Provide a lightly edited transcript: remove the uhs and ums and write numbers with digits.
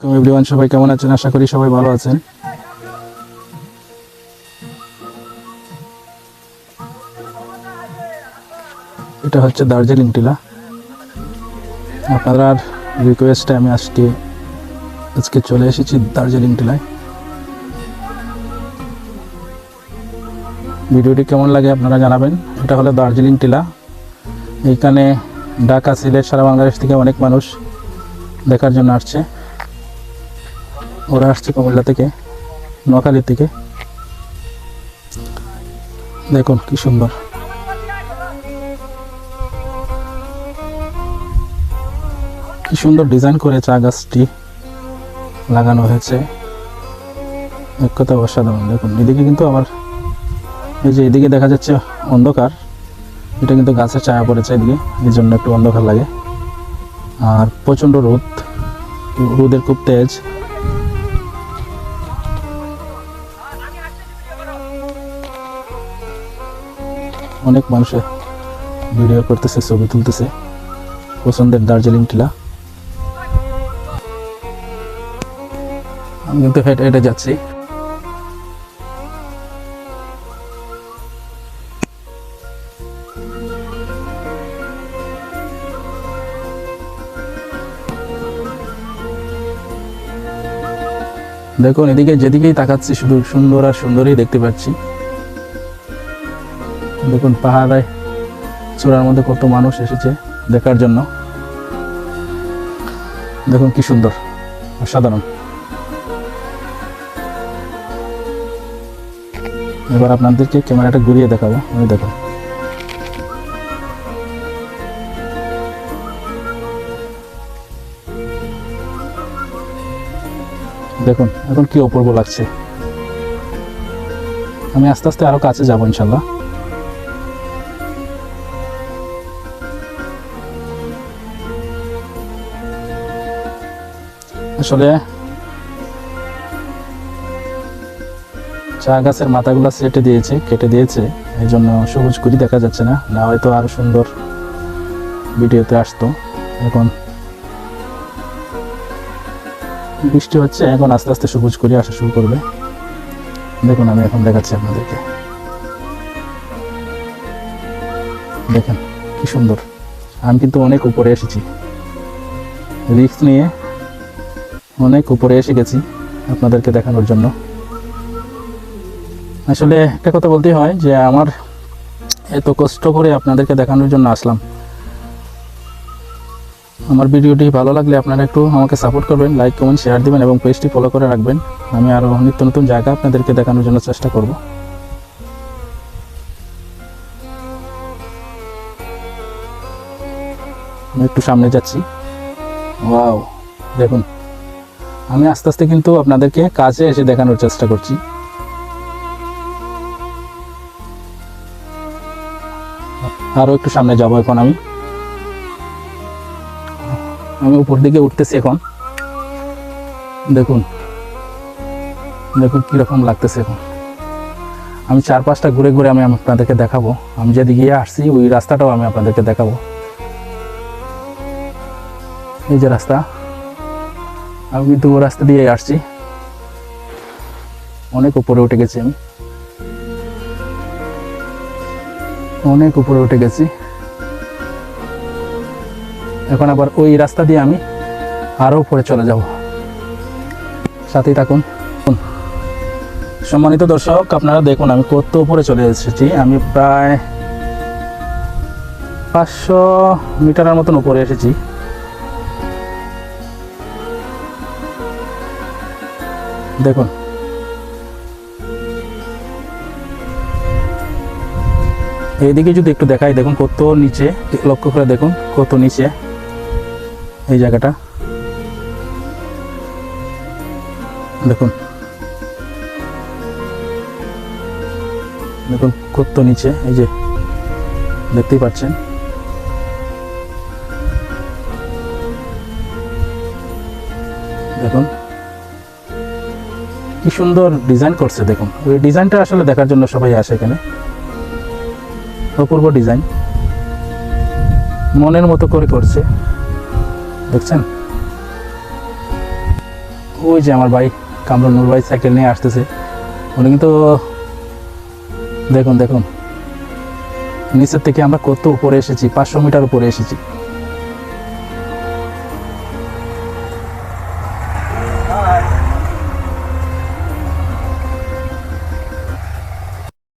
Everyone, সবাই কেমন আছেন? আশা করি সবাই ভালো আছেন। এটা হচ্ছে দার্জিলিং টিলা। আপনার রিকোয়েস্টে আমি আজকে চলে এসেছি দার্জিলিং টিলায়। ভিডিওটি কেমন লাগে আপনারা জানাবেন। এটা হলো দার্জিলিং টিলা। এইখানে ঢাকা, সিলেট, সারা বাংলাদেশ থেকে অনেক মানুষ দেখার জন্য আসছে। ওরা আসছে কুমিল্লা থেকে, নোয়াখালী থেকে। দেখুন কি সুন্দর, কি সুন্দর ডিজাইন করে চা গাছটি লাগানো হয়েছে। এক কথা অসাধারণ। দেখুন এদিকে কিন্তু আবার এই যে এদিকে দেখা যাচ্ছে অন্ধকার, এটা কিন্তু গাছের ছায়া পড়েছে এদিকে, এই জন্য একটু অন্ধকার লাগে। আর প্রচণ্ড রোদের খুব তেজ। অনেক মানুষে ভিডিও করতেছে, ছবি তুলতেছে। পছন্দের দার্জিলিং টিলা। আমি কিন্তু হেঁটে হেঁটে যাচ্ছি। দেখুন এদিকে যেদিকেই তাকাচ্ছি শুধু সুন্দর আর সুন্দরই দেখতে পাচ্ছি। দেখুন পাহাড়ে চূড়ার মধ্যে কত মানুষ এসেছে দেখার জন্য। দেখুন কি সুন্দর, অসাধারণ। এবার আপনাদেরকে ক্যামেরাটা ঘুরিয়ে দেখাবো। আমি দেখুন, দেখুন এখন কি অপূর্ব লাগছে। আমি আস্তে আস্তে আরো কাছে যাবো ইনশাল্লাহ। আসলে চা গাছের মাথাগুলো কেটে দিয়েছে, এই জন্য সবুজ কুড়ি দেখা যাচ্ছে না। না হয়তো আরো সুন্দর ভিডিওতে আসতো। এখন বৃষ্টি হচ্ছে, এখন আস্তে আস্তে সবুজ কুড়ি আসা শুরু করবে। দেখুন আমি এখন দেখাচ্ছি আপনাদেরকে। দেখেন কি সুন্দর। আমি কিন্তু অনেক উপরে এসেছি, রিস্ক নিয়ে অনেক উপরে এসে গেছি আপনাদেরকে দেখানোর জন্য। আসলে একটা কথা বলতেই হয় যে আমার এত কষ্ট করে আপনাদেরকে দেখানোর জন্য আসলাম। আমার ভিডিওটি ভালো লাগলে আপনারা একটু আমাকে সাপোর্ট করবেন, লাইক, কমেন্ট, শেয়ার দিবেন এবং পেজটি ফলো করে রাখবেন। আমি আরও নিত্য নতুন জায়গা আপনাদেরকে দেখানোর জন্য চেষ্টা করব। আমি একটু সামনে যাচ্ছি। ওয়াও, দেখুন আমি আস্তে আস্তে কিন্তু আপনাদেরকে কাছে এসে দেখানোর চেষ্টা করছি। আরো একটু সামনে যাব। এখন আমি উপর দিকে উঠতেছি এখন। দেখুন দেখুন কিরকম লাগতেছে এখন। আমি চারপাশটা ঘুরে ঘুরে আমি আপনাদেরকে দেখাবো। আমি যেদিকে আসছি ওই রাস্তাটাও আমি আপনাদেরকে দেখাবো। এই যে রাস্তা, আমি কিন্তু ওই রাস্তা দিয়ে আসছি। অনেক উপরে উঠে গেছি, আমি অনেক উপরে উঠে গেছি। এখন আবার ওই রাস্তা দিয়ে আমি আরো উপরে চলে যাব। সাথেই থাকুন। সম্মানিত দর্শক, আপনারা দেখুন আমি কত উপরে চলে এসেছি। আমি প্রায় 500 মিটারের মতন উপরে এসেছি। দেখুন এইদিকে যদি একটু দেখাই, দেখুন কত নিচে, লক্ষ্য করে দেখুন কত নিচে এই জায়গাটা। দেখুন দেখুন কত নিচে, এই যে দেখতেই পাচ্ছেন। দেখুন কি সুন্দর ডিজাইন করছে। দেখুন ওই ডিজাইনটা আসলে দেখার জন্য সবাই আসে এখানে। অপূর্ব ডিজাইন, মনের মতো করে করছে, দেখছেন। ওই যে আমার ভাই কামরুল নূর ভাই সাইকেল নিয়ে আসতেছে, উনি কিন্তু দেখুন দেখুন নিচের থেকে আমরা কত উপরে এসেছি, 500 মিটার উপরে এসেছি।